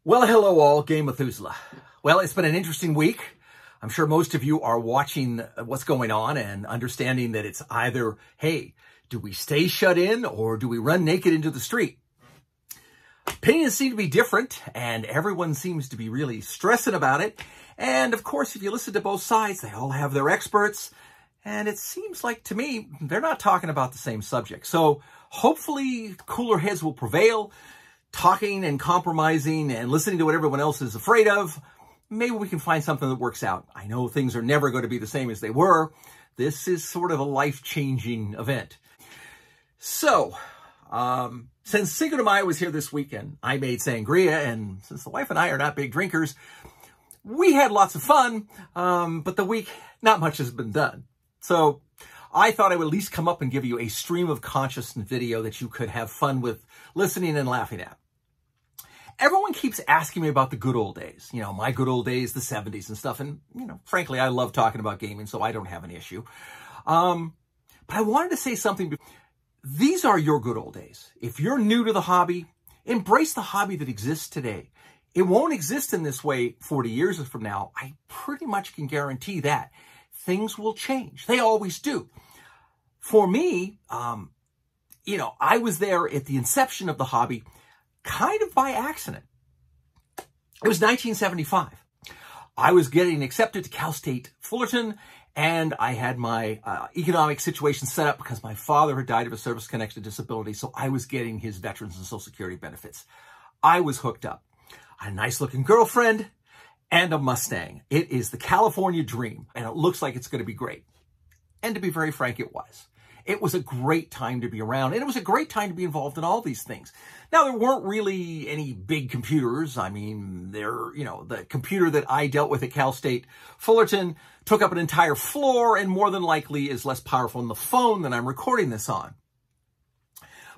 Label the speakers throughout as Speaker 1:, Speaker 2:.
Speaker 1: Well, hello all, Game Methuselah. Well, it's been an interesting week. I'm sure most of you are watching what's going on and understanding that it's either, hey, do we stay shut in or do we run naked into the street? Opinions seem to be different and everyone seems to be really stressing about it. And of course, if you listen to both sides, they all have their experts. And it seems like, to me, they're not talking about the same subject. So hopefully cooler heads will prevail. Talking and compromising and listening to what everyone else is afraid of, maybe we can find something that works out. I know things are never going to be the same as they were. This is sort of a life-changing event. So, since Cinco de Mayo was here this weekend, I made sangria, and since the wife and I are not big drinkers, we had lots of fun, but the week, not much has been done. So, I thought I would at least come up and give you a stream of consciousness video that you could have fun with listening and laughing at. Everyone keeps asking me about the good old days, you know, my good old days, the 70s and stuff. And, you know, frankly, I love talking about gaming, so I don't have an issue. But I wanted to say something. These are your good old days. If you're new to the hobby, embrace the hobby that exists today. It won't exist in this way 40 years from now. I pretty much can guarantee that. Things will change. They always do. For me, you know, I was there at the inception of the hobby kind of by accident. It was 1975. I was getting accepted to Cal State Fullerton, and I had my economic situation set up because my father had died of a service-connected disability, so I was getting his veterans and Social Security benefits. I was hooked up. I had a nice-looking girlfriend and a Mustang. It is the California dream, and it looks like it's going to be great. And to be very frank, it was. It was a great time to be around, and it was a great time to be involved in all these things. Now, there weren't really any big computers. I mean, you know, the computer that I dealt with at Cal State Fullerton took up an entire floor and more than likely is less powerful than the phone that I'm recording this on.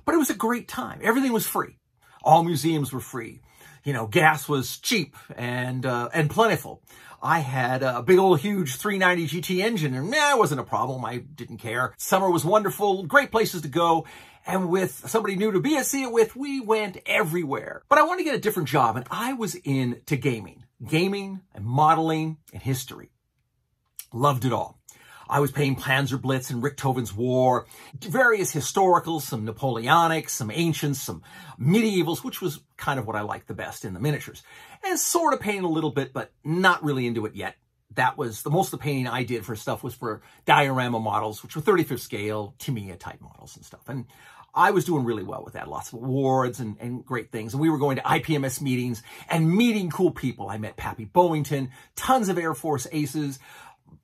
Speaker 1: But it was a great time. Everything was free. All museums were free. You know, gas was cheap and plentiful. I had a big old huge 390 GT engine, and it wasn't a problem. I didn't care. Summer was wonderful, great places to go. And with somebody new to see it with, we went everywhere. But I wanted to get a different job, and I was into gaming. Gaming and modeling and history. Loved it all. I was playing Panzer Blitz and Richthofen's War, various historicals, some Napoleonics, some ancients, some medievals, which was kind of what I liked the best in the miniatures. And sort of painting a little bit, but not really into it yet. That was, most of the painting I did for stuff was for diorama models, which were 35th scale, Tamiya type models and stuff. And I was doing really well with that. Lots of awards and great things. And we were going to IPMS meetings and meeting cool people. I met Pappy Bowington, tons of Air Force aces,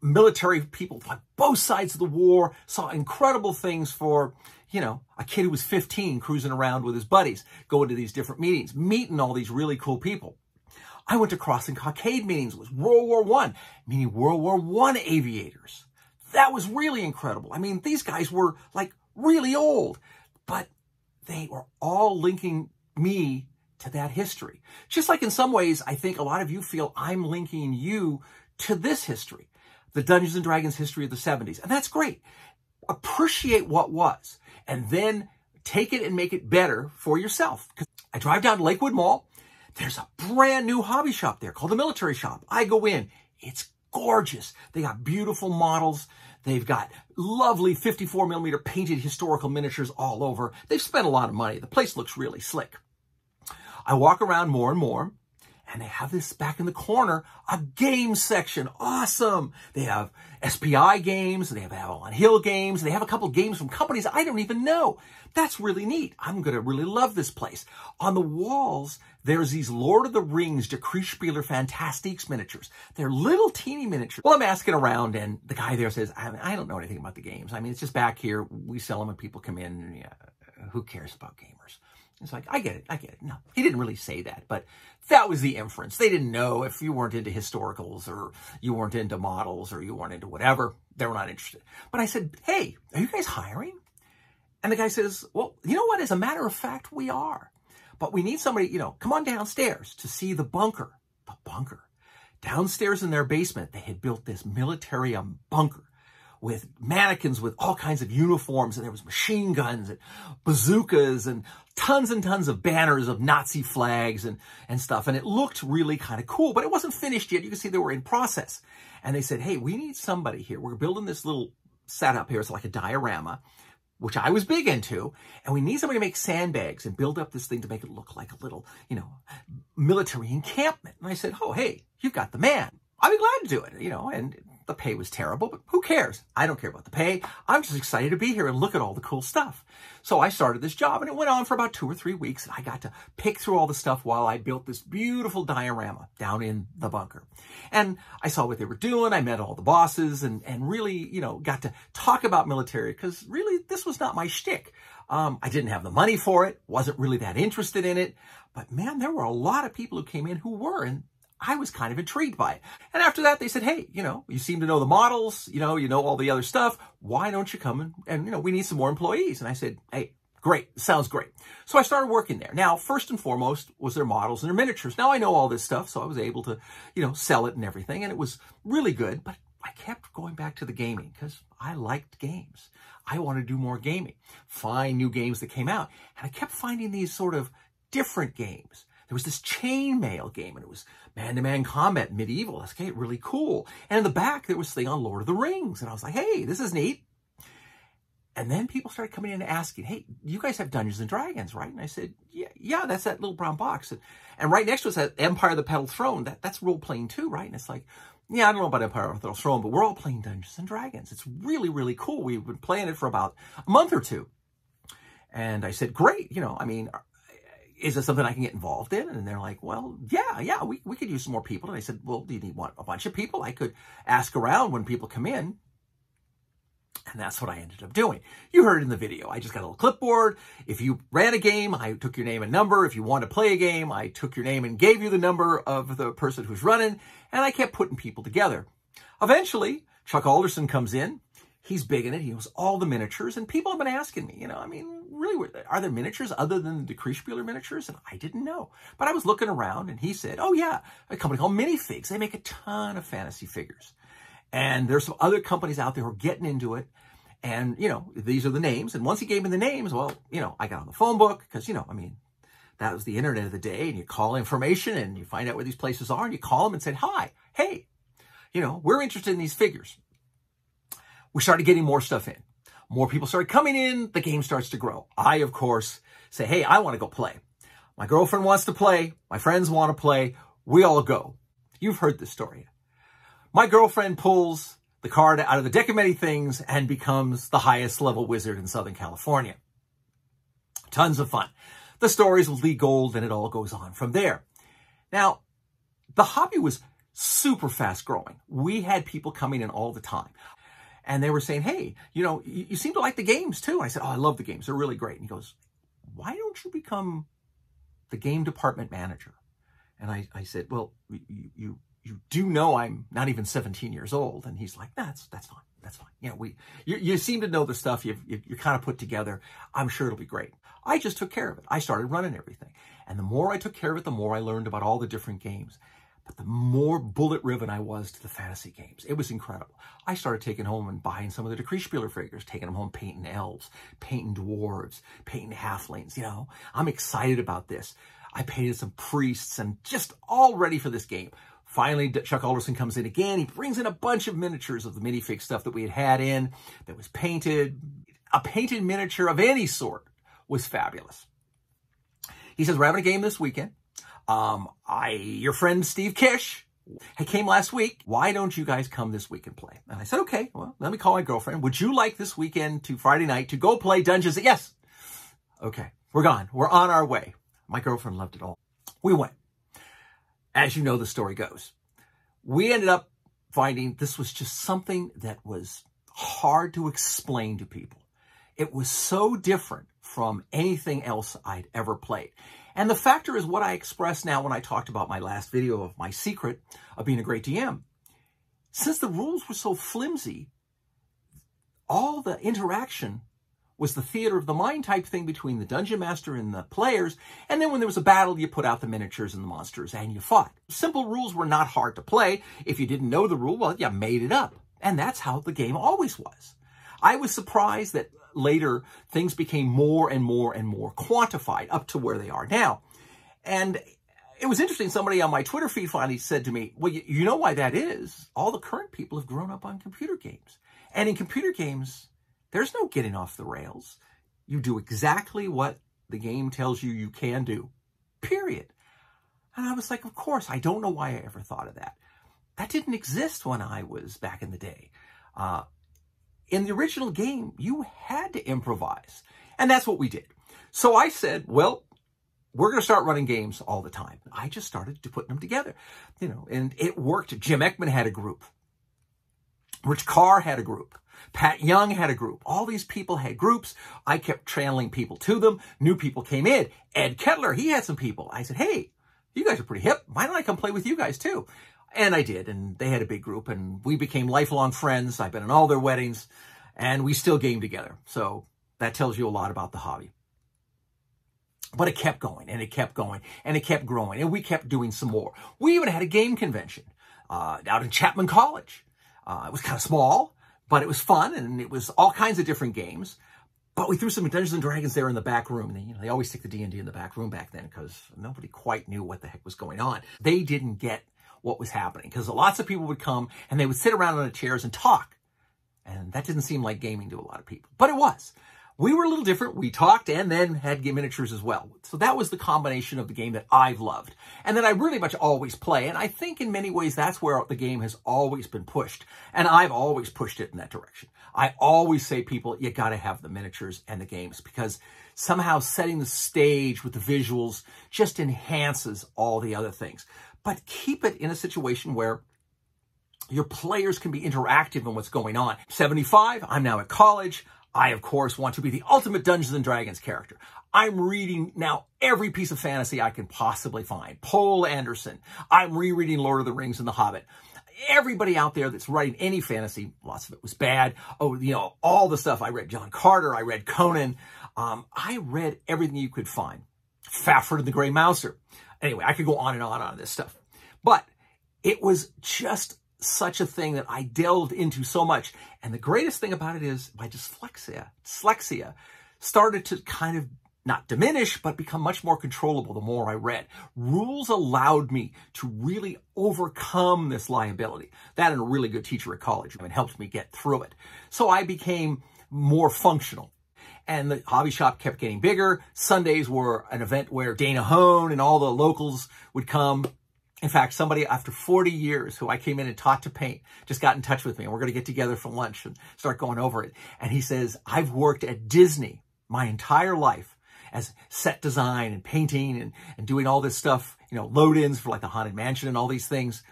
Speaker 1: military people on both sides of the war, saw incredible things for, you know, a kid who was 15 cruising around with his buddies, going to these different meetings, meeting all these really cool people. I went to Crossing Cockade meetings. It was World War I, meaning World War I aviators. That was really incredible. I mean, these guys were like really old, but they were all linking me to that history. Just like in some ways, I think a lot of you feel I'm linking you to this history. The Dungeons & Dragons history of the 70s. And that's great. Appreciate what was. And then take it and make it better for yourself. I drive down to Lakewood Mall. There's a brand new hobby shop there called the Military Shop. I go in. It's gorgeous. They got beautiful models. They've got lovely 54mm painted historical miniatures all over. They've spent a lot of money. The place looks really slick. I walk around more and more. And they have this back in the corner, a game section. Awesome. They have SPI games. They have Avalon Hill games. They have a couple of games from companies I don't even know. That's really neat. I'm going to really love this place. On the walls, there's these Lord of the Rings Decree Spieler Fantastiques miniatures. They're little teeny miniatures. Well, I'm asking around, and the guy there says, I don't know anything about the games. I mean, it's just back here. We sell them and people come in. And, yeah, who cares about gamers? It's like, I get it, I get it. No, he didn't really say that, but that was the inference. They didn't know if you weren't into historicals or you weren't into models or you weren't into whatever. They were not interested. But I said, hey, are you guys hiring? And the guy says, well, you know what? As a matter of fact, we are. But we need somebody, you know, come on downstairs to see the bunker. The bunker. Downstairs in their basement, they had built this military bunker with mannequins with all kinds of uniforms, and there was machine guns and bazookas and tons of banners of Nazi flags and stuff. And it looked really kind of cool, but it wasn't finished yet. You can see they were in process. And they said, hey, we need somebody here. We're building this little setup here. It's like a diorama, which I was big into. And we need somebody to make sandbags and build up this thing to make it look like a little, you know, military encampment. And I said, oh, hey, you've got the man. I'd be glad to do it, you know, and the pay was terrible, but who cares? I don't care about the pay. I'm just excited to be here and look at all the cool stuff. So I started this job, and it went on for about 2 or 3 weeks, and I got to pick through all the stuff while I built this beautiful diorama down in the bunker. And I saw what they were doing. I met all the bosses and really, you know, got to talk about military, because really this was not my shtick. I didn't have the money for it, wasn't really that interested in it, but man, there were a lot of people who came in who were, and I was kind of intrigued by it. And after that, they said, hey, you know, you seem to know the models, you know all the other stuff. Why don't you come and you know, we need some more employees. And I said, hey, great. Sounds great. So I started working there. Now, first and foremost was their models and their miniatures. Now I know all this stuff, so I was able to, you know, sell it and everything. And it was really good, but I kept going back to the gaming because I liked games. I wanted to do more gaming, find new games that came out. And I kept finding these sort of different games. There was this chainmail game, and it was man-to-man combat, medieval. That's really cool. And in the back, there was this thing on Lord of the Rings. And I was like, hey, this is neat. And then people started coming in and asking, hey, you guys have Dungeons and Dragons, right? And I said, yeah, that's that little brown box. And right next to us, that Empire of the Petal Throne, that's role-playing too, right? And it's like, yeah, I don't know about Empire of the Petal Throne, but we're all playing Dungeons and Dragons. It's really, really cool. We've been playing it for about a month or two. And I said, great, you know, I mean, is it something I can get involved in? And they're like, well, yeah, we could use some more people. And I said, well, do you need a bunch of people? I could ask around when people come in. And that's what I ended up doing. You heard in the video. I just got a little clipboard. If you ran a game, I took your name and number. If you wanted to play a game, I took your name and gave you the number of the person who's running. And I kept putting people together. Eventually, Chuck Alderson comes in. He's big in it. He knows all the miniatures. And people have been asking me, you know, I mean, really, are there miniatures other than the Decreespieler miniatures? And I didn't know. But I was looking around, and he said, oh, yeah, a company called Minifigs. They make a ton of fantasy figures. And there's some other companies out there who are getting into it. And, you know, these are the names. And once he gave me the names, well, you know, I got on the phone book because, you know, I mean, that was the internet of the day. And you call information and you find out where these places are. And you call them and said, hi, hey, you know, we're interested in these figures. We started getting more stuff in. More people started coming in. The game starts to grow. I, of course, say, hey, I want to go play. My girlfriend wants to play. My friends want to play. We all go. You've heard this story. My girlfriend pulls the card out of the deck of many things and becomes the highest level wizard in Southern California. Tons of fun. The stories will lead gold, and it all goes on from there. Now, the hobby was super fast growing. We had people coming in all the time. And they were saying, hey, you know, you seem to like the games too. And I said, oh, I love the games. They're really great. And he goes, why don't you become the game department manager? And I said, well, you do know I'm not even 17 years old. And he's like, that's fine. That's fine. You know, you seem to know the stuff you're kind of put together. I'm sure it'll be great. I just took care of it. I started running everything. And the more I took care of it, the more I learned about all the different games. But the more bullet-riven I was to the fantasy games. It was incredible. I started taking home and buying some of the Decreespieler figures, taking them home, painting elves, painting dwarves, painting halflings, you know. I'm excited about this. I painted some priests and just all ready for this game. Finally, Chuck Alderson comes in again. He brings in a bunch of miniatures of the minifig stuff that we had in that was painted. A painted miniature of any sort was fabulous. He says, we're having a game this weekend. Your friend Steve Kish came last week. Why don't you guys come this week and play? And I said, okay, well, let me call my girlfriend. Would you like this weekend to Friday night to go play Dungeons? Yes. Okay, we're gone. We're on our way. My girlfriend loved it all. We went. As you know, the story goes. We ended up finding this was just something that was hard to explain to people. It was so different from anything else I'd ever played. And the factor is what I expressed now when I talked about my last video of my secret of being a great DM. Since the rules were so flimsy, all the interaction was the theater of the mind type thing between the dungeon master and the players. And then when there was a battle, you put out the miniatures and the monsters and you fought. Simple rules were not hard to play. If you didn't know the rule, well, you made it up. And that's how the game always was. I was surprised that later things became more and more and more quantified up to where they are now. And it was interesting. Somebody on my Twitter feed finally said to me, well, you know why that is? All the current people have grown up on computer games. And in computer games, there's no getting off the rails. You do exactly what the game tells you you can do, period. And I was like, of course, I don't know why I ever thought of that. That didn't exist when I was back in the day. In the original game, you had to improvise. And that's what we did. So I said, well, we're going to start running games all the time. I just started to put them together, and it worked. Jim Ekman had a group. Rich Carr had a group. Pat Young had a group. All these people had groups. I kept channeling people to them. New people came in. Ed Kettler, he had some people. I said, hey, you guys are pretty hip. Why don't I come play with you guys too? And I did, and they had a big group, and we became lifelong friends. I've been in all their weddings, and we still game together. So that tells you a lot about the hobby. But it kept going, and it kept going, and it kept growing, and we kept doing some more. We even had a game convention out in Chapman College. It was kind of small, but it was fun, and it was all kinds of different games. But we threw some Dungeons and Dragons there in the back room. They always stick the D&D in the back room back then because nobody quite knew what the heck was going on. They didn't get what was happening because lots of people would come and they would sit around on the chairs and talk. And that didn't seem like gaming to a lot of people, but it was. We were a little different. We talked and then had miniatures as well. So that was the combination of the game that I've loved and that I really much always play. And I think in many ways, that's where the game has always been pushed. And I've always pushed it in that direction. I always say, people, you got to have the miniatures and the games because somehow setting the stage with the visuals just enhances all the other things. But keep it in a situation where your players can be interactive in what's going on. 75, I'm now at college. I, of course, want to be the ultimate Dungeons & Dragons character. I'm reading now every piece of fantasy I can possibly find. Poul Anderson. I'm rereading Lord of the Rings and The Hobbit. Everybody out there that's writing any fantasy, lots of it was bad. Oh, all the stuff. I read John Carter. I read Conan. I read everything you could find. Fafhrd and the Grey Mouser. Anyway, I could go on and on this stuff. But it was just such a thing that I delved into so much. And the greatest thing about it is my dyslexia started to kind of not diminish, but become much more controllable the more I read. Rules allowed me to really overcome this liability. That and a really good teacher at college helped me get through it. So I became more functional. And the hobby shop kept getting bigger. Sundays were an event where Dana Hone and all the locals would come. In fact, somebody after 40 years who I came in and taught to paint just got in touch with me, and we're going to get together for lunch and start going over it. And he says, I've worked at Disney my entire life as set design and painting and doing all this stuff, load-ins for like the Haunted Mansion and all these things.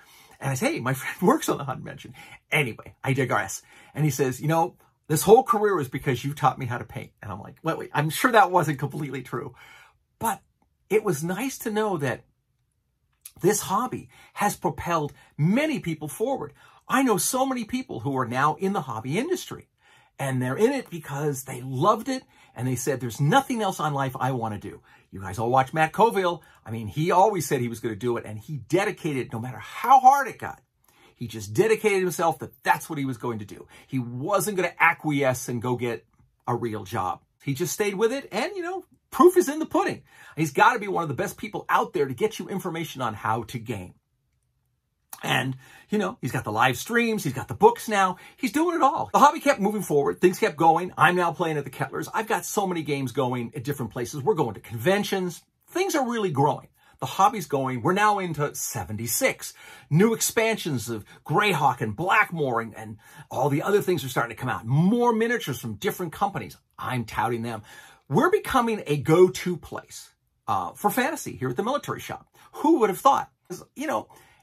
Speaker 1: And I say, hey, my friend works on the Haunted Mansion. Anyway, I digress. And he says, this whole career is because you taught me how to paint. And I'm like, wait, I'm sure that wasn't completely true. But it was nice to know that this hobby has propelled many people forward. I know so many people who are now in the hobby industry, and they're in it because they loved it, and they said, there's nothing else on life I want to do. You guys all watch Matt Colville. He always said he was going to do it, and he dedicated, no matter how hard it got, he just dedicated himself that that's what he was going to do. He wasn't going to acquiesce and go get a real job. He just stayed with it, and, proof is in the pudding. He's got to be one of the best people out there to get you information on how to game. And, he's got the live streams. He's got the books now. He's doing it all. The hobby kept moving forward. Things kept going. I'm now playing at the Kettlers. I've got so many games going at different places. We're going to conventions. Things are really growing. The hobby's going. We're now into 76. New expansions of Greyhawk and Blackmoor and all the other things are starting to come out. More miniatures from different companies. I'm touting them. We're becoming a go-to place for fantasy here at the Military Shop. Who would have thought?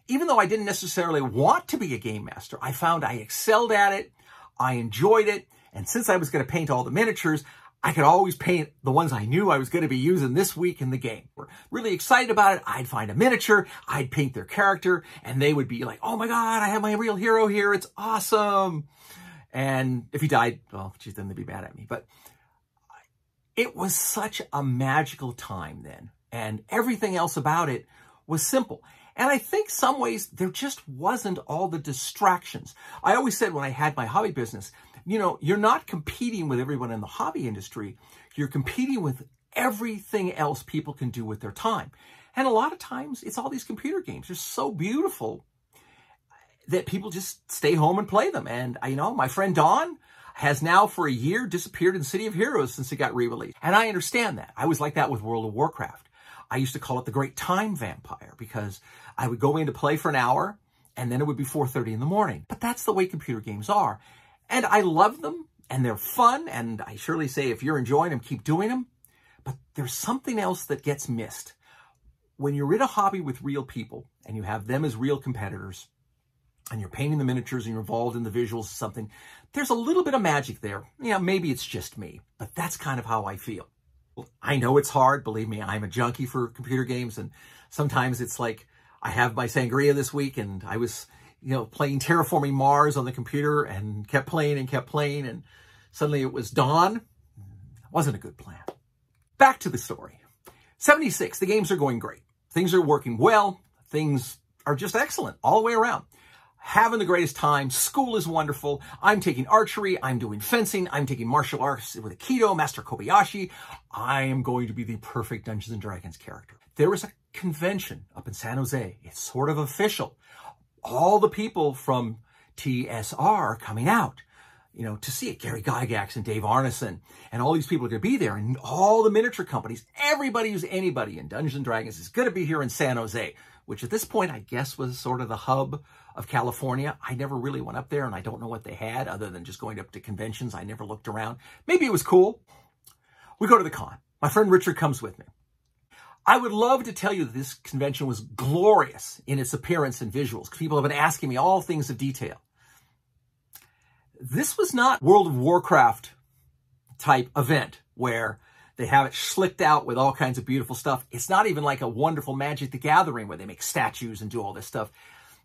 Speaker 1: Even though I didn't necessarily want to be a game master, I found I excelled at it. I enjoyed it. And since I was going to paint all the miniatures, I could always paint the ones I knew I was going to be using this week in the game. We're really excited about it. I'd find a miniature, I'd paint their character, and they would be like, oh my God, I have my real hero here. It's awesome. And if he died, well, geez, then they'd be mad at me. But it was such a magical time then. And everything else about it was simple. And I think some ways there just wasn't all the distractions. I always said when I had my hobby business, you're not competing with everyone in the hobby industry. You're competing with everything else people can do with their time. And a lot of times it's all these computer games. They're so beautiful that people just stay home and play them. And my friend Don has now for a year disappeared in City of Heroes since it got re-released. And I understand that. I was like that with World of Warcraft. I used to call it the Great Time Vampire because I would go in to play for an hour and then it would be 4:30 in the morning. But that's the way computer games are. And I love them and they're fun. And I surely say if you're enjoying them, keep doing them. But there's something else that gets missed. When you're in a hobby with real people and you have them as real competitors and you're painting the miniatures and you're involved in the visuals or something, there's a little bit of magic there. Maybe it's just me, but that's kind of how I feel. I know it's hard. Believe me, I'm a junkie for computer games. And sometimes it's like I have my sangria this week and I was, playing Terraforming Mars on the computer and kept playing. And suddenly it was dawn. It wasn't a good plan. Back to the story. 76, the games are going great. Things are working well. Things are just excellent all the way around. Having the greatest time. School is wonderful. I'm taking archery. I'm doing fencing. I'm taking martial arts with Aikido, Master Kobayashi. I am going to be the perfect Dungeons & Dragons character. There was a convention up in San Jose. It's sort of official. All the people from TSR are coming out, to see it. Gary Gygax and Dave Arneson and all these people are going to be there. And all the miniature companies, everybody who's anybody in Dungeons & Dragons is going to be here in San Jose, which at this point, I guess, was sort of the hub of California. I never really went up there and I don't know what they had other than just going up to conventions. I never looked around. Maybe it was cool. We go to the con. My friend Richard comes with me. I would love to tell you that this convention was glorious in its appearance and visuals. People have been asking me all things of detail. This was not World of Warcraft type event where they have it slicked out with all kinds of beautiful stuff. It's not even like a wonderful Magic the Gathering where they make statues and do all this stuff.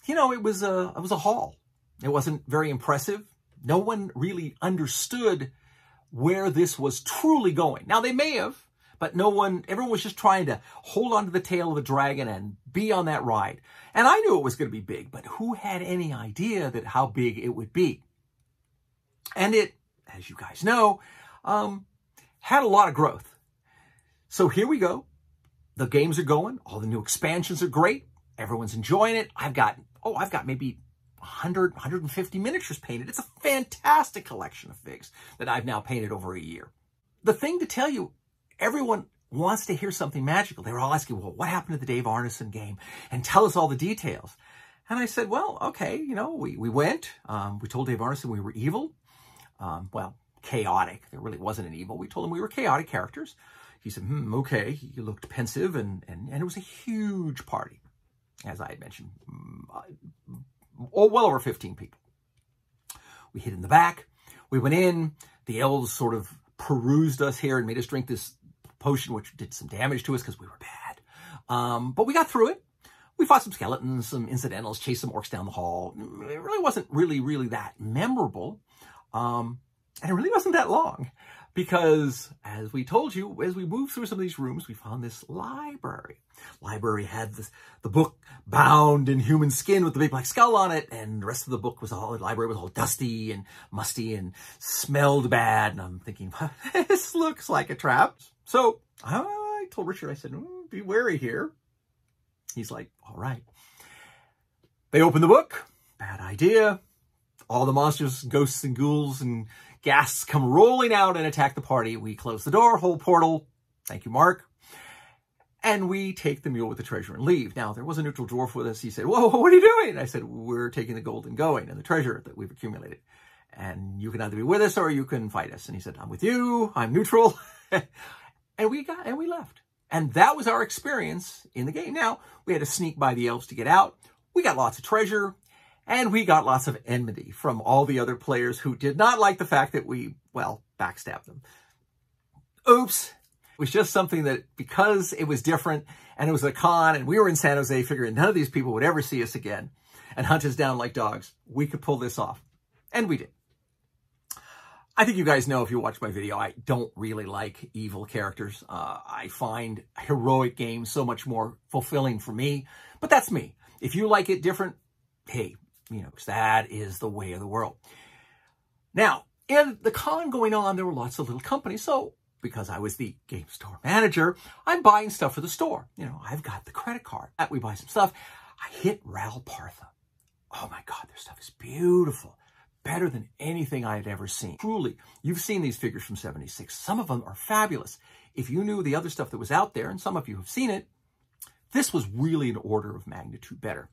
Speaker 1: It was a hall. It wasn't very impressive. No one really understood where this was truly going. Now, they may have, but everyone was just trying to hold on to the tail of the dragon and be on that ride. And I knew it was going to be big, but who had any idea that how big it would be? And it, as you guys know, had a lot of growth. So here we go. The games are going. All the new expansions are great. Everyone's enjoying it. I've got maybe 100, 150 miniatures painted. It's a fantastic collection of figs that I've now painted over a year. The thing to tell you, everyone wants to hear something magical. They were all asking, well, what happened to the Dave Arneson game? And tell us all the details. And I said, well, okay, we went. We told Dave Arneson we were evil. Chaotic. There really wasn't an evil. We told him we were chaotic characters. He said, okay. He looked pensive and it was a huge party. As I had mentioned, well over 15 people. We hid in the back. We went in. The elves sort of perused us here and made us drink this potion, which did some damage to us because we were bad. But we got through it. We fought some skeletons, some incidentals, chased some orcs down the hall. It really wasn't really that memorable. And it really wasn't that long because, as we told you, as we moved through some of these rooms, we found this library. Library had the book bound in human skin with the big black skull on it, and the rest of the book the library was all dusty and musty and smelled bad. And I'm thinking, this looks like a trap. So I told Richard, I said, be wary here. He's like, all right. They opened the book. Bad idea. All the monsters, ghosts and ghouls and ghasts come rolling out and attack the party. We close the door, whole portal. Thank you, Mark. And we take the mule with the treasure and leave. Now, there was a neutral dwarf with us. He said, whoa, what are you doing? I said, we're taking the gold and going and the treasure that we've accumulated. And you can either be with us or you can fight us. And he said, I'm with you. I'm neutral. and we left. And that was our experience in the game. Now, we had to sneak by the elves to get out. We got lots of treasure. And we got lots of enmity from all the other players who did not like the fact that we, backstabbed them. Oops. It was just something that, because it was different and it was a con and we were in San Jose figuring none of these people would ever see us again and hunt us down like dogs, we could pull this off. And we did. I think you guys know if you watch my video, I don't really like evil characters. I find heroic games so much more fulfilling for me, but that's me. If you like it different, hey, you know, 'cause that is the way of the world. Now, in the con going on, there were lots of little companies. So because I was the game store manager, I'm buying stuff for the store. You know, I've got the credit card. We buy some stuff. I hit Ral Partha. Oh my God, their stuff is beautiful. Better than anything I had ever seen. Truly, you've seen these figures from 76. Some of them are fabulous. If you knew the other stuff that was out there, and some of you have seen it, this was really an order of magnitude better.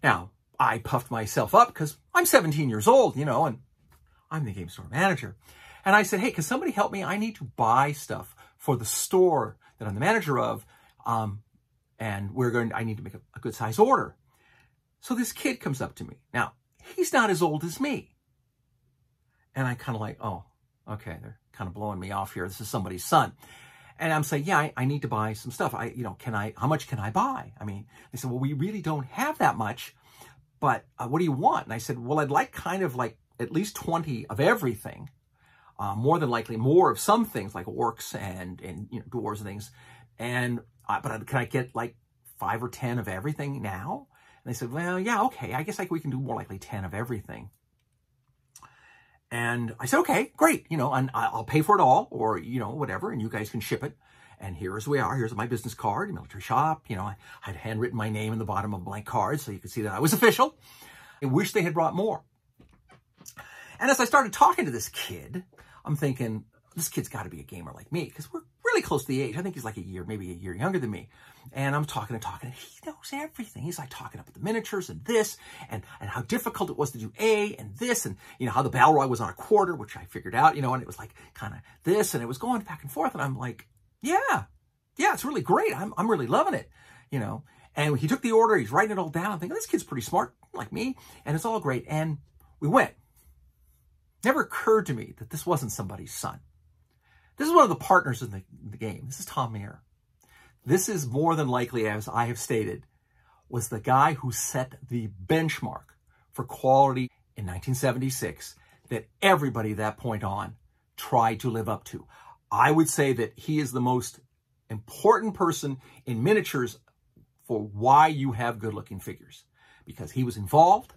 Speaker 1: Now, I puffed myself up because I'm 17 years old, you know, and I'm the game store manager. And I said, hey, can somebody help me? I need to buy stuff for the store that I'm the manager of. And I need to make a good size order. So this kid comes up to me. Now, he's not as old as me. And I kind of like, oh, okay, they're kind of blowing me off here. This is somebody's son. And I'm saying, yeah, I need to buy some stuff. How much can I buy? I mean, they said, well, we really don't have that much, but what do you want? And I said, well, I'd like kind of like at least 20 of everything. More than likely more of some things like orcs and you know, dwarves and things. And, but can I get like 5 or 10 of everything now? And they said, well, yeah, okay. I guess we can do more likely 10 of everything. And I said, okay, great. You know, and I'll pay for it all or, you know, whatever. And you guys can ship it. And here's we are. Here's my business card, military shop. You know, I had handwritten my name in the bottom of a blank card so you could see that I was official. I wish they had brought more. And as I started talking to this kid, I'm thinking, this kid's got to be a gamer like me because we're really close to the age. I think he's like maybe a year younger than me. And I'm talking and talking, and he knows everything. He's like talking about the miniatures and this, and how difficult it was to do A and this, and, you know, how the Balrog was on a quarter, which I figured out, you know, and it was like kind of this, and it was going back and forth. And I'm like, yeah, it's really great. I'm really loving it, you know. And he took the order. He's writing it all down. I'm thinking, this kid's pretty smart like me, and it's all great. And we went. Never occurred to me that this wasn't somebody's son. This is one of the partners in the game. This is Tom Mayer. This is more than likely, as I have stated, was the guy who set the benchmark for quality in 1976 that everybody at that point on tried to live up to. I would say that he is the most important person in miniatures for why you have good-looking figures, because he was involved.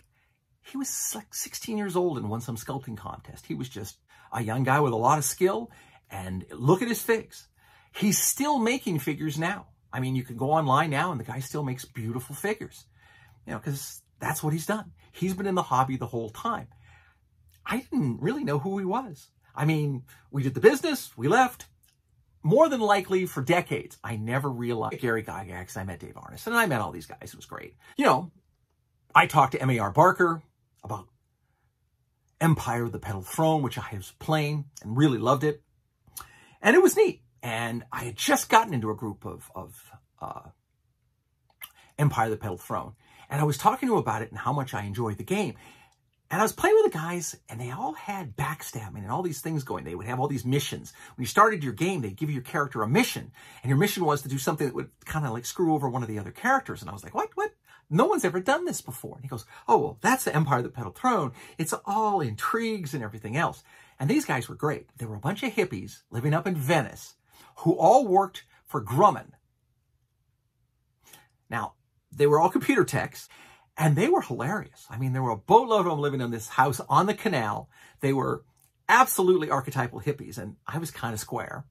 Speaker 1: He was like 16 years old and won some sculpting contest. He was just a young guy with a lot of skill. And look at his figs. He's still making figures now. I mean, you can go online now and the guy still makes beautiful figures, you know, because that's what he's done. He's been in the hobby the whole time. I didn't really know who he was. I mean, we did the business, we left. More than likely for decades, I never realized Gary Gygax. I met Dave Arneson and I met all these guys. It was great. You know, I talked to M.A.R. Barker about Empire of the Petal Throne, which I was playing and really loved it. And it was neat. And I had just gotten into a group of Empire of the Petal Throne. And I was talking to him about it and how much I enjoyed the game. And I was playing with the guys, and they all had backstabbing and all these things going. They would have all these missions. When you started your game, they'd give your character a mission. And your mission was to do something that would kind of like screw over one of the other characters. And I was like, what? No one's ever done this before. And he goes, oh, well, that's the Empire of the Petal Throne. It's all intrigues and everything else. And these guys were great. There were a bunch of hippies living up in Venice who all worked for Grumman. Now, they were all computer techs, and they were hilarious. I mean, there were a boatload of them living in this house on the canal. They were absolutely archetypal hippies, and I was kind of square.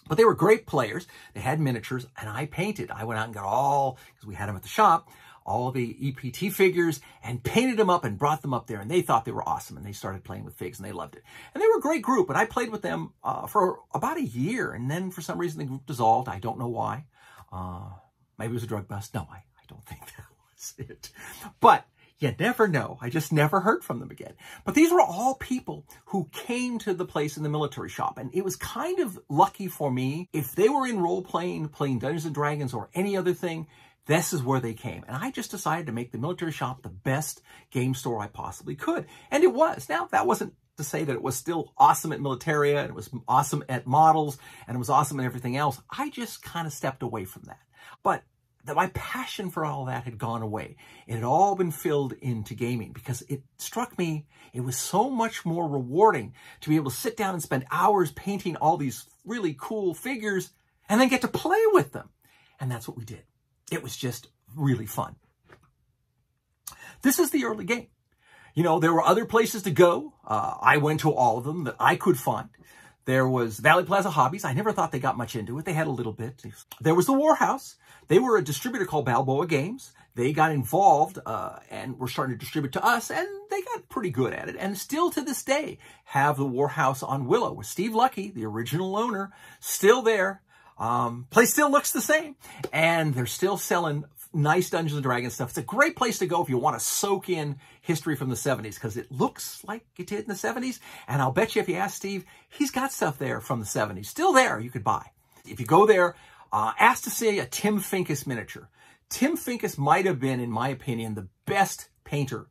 Speaker 1: But they were great players. They had miniatures, and I painted. I went out and got all, because we had them at the shop, all the EPT figures and painted them up and brought them up there. And they thought they were awesome. And they started playing with figs and they loved it. And they were a great group. And I played with them for about a year. And then for some reason, the group dissolved. I don't know why. Maybe it was a drug bust. No, I don't think that was it. But you never know. I just never heard from them again. But these were all people who came to the place in the military shop. And it was kind of lucky for me. If they were in role-playing, playing Dungeons and Dragons or any other thing, this is where they came. And I just decided to make the military shop the best game store I possibly could. And it was. Now, that wasn't to say that it was still awesome at Militaria, and it was awesome at models, and it was awesome at everything else. I just kind of stepped away from that. But that my passion for all that had gone away. It had all been filled into gaming because it struck me it was so much more rewarding to be able to sit down and spend hours painting all these really cool figures and then get to play with them. And that's what we did. It was just really fun. This is the early game. You know, there were other places to go. I went to all of them that I could find. There was Valley Plaza Hobbies. I never thought they got much into it. They had a little bit. There was the Warhouse. They were a distributor called Balboa Games. They got involved and were starting to distribute to us, and they got pretty good at it. And still to this day have the Warhouse on Willow with Steve Lucky, the original owner, still there. Place still looks the same, and they're still selling nice Dungeons & Dragons stuff. It's a great place to go if you want to soak in history from the 70s, because it looks like it did in the 70s. And I'll bet you if you ask Steve, he's got stuff there from the 70s. Still there, you could buy. If you go there, ask to see a Tim Finkus miniature. Tim Finkus might have been, in my opinion, the best painter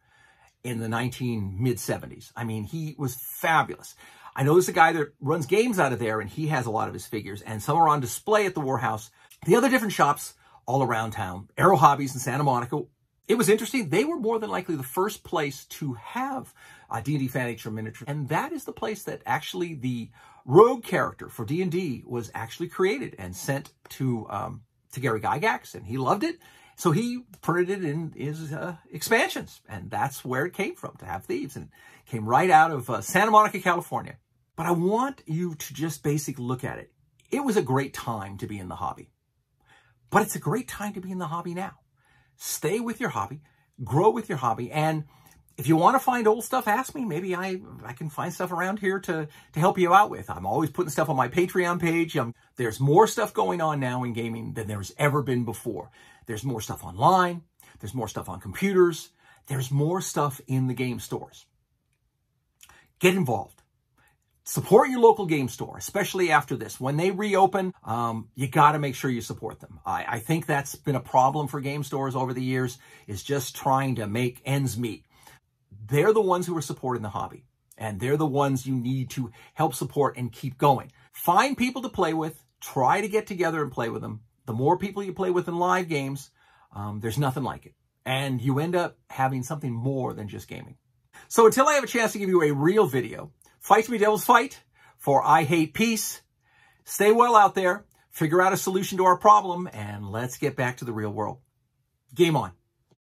Speaker 1: in the mid-70s. I mean, he was fabulous. I know there's a guy that runs games out of there, and he has a lot of his figures, and some are on display at the Warhouse. The other different shops all around town, Aero Hobbies in Santa Monica. It was interesting. They were more than likely the first place to have a D&D Fan Nature miniature. And that is the place that actually the rogue character for D&D was actually created and sent to Gary Gygax, and he loved it. So he printed it in his expansions, and that's where it came from, to have thieves. And it came right out of Santa Monica, California. But I want you to just basically look at it. It was a great time to be in the hobby. But it's a great time to be in the hobby now. Stay with your hobby, grow with your hobby, and if you want to find old stuff, ask me. Maybe I can find stuff around here to help you out with. I'm always putting stuff on my Patreon page. There's more stuff going on now in gaming than there's ever been before. There's more stuff online. There's more stuff on computers. There's more stuff in the game stores. Get involved. Support your local game store, especially after this. When they reopen, you got to make sure you support them. I think that's been a problem for game stores over the years, is just trying to make ends meet. They're the ones who are supporting the hobby, and they're the ones you need to help support and keep going. Find people to play with. Try to get together and play with them. The more people you play with in live games, there's nothing like it. And you end up having something more than just gaming. So until I have a chance to give you a real video, fight to be devil's fight, for I hate peace. Stay well out there, figure out a solution to our problem, and let's get back to the real world. Game on.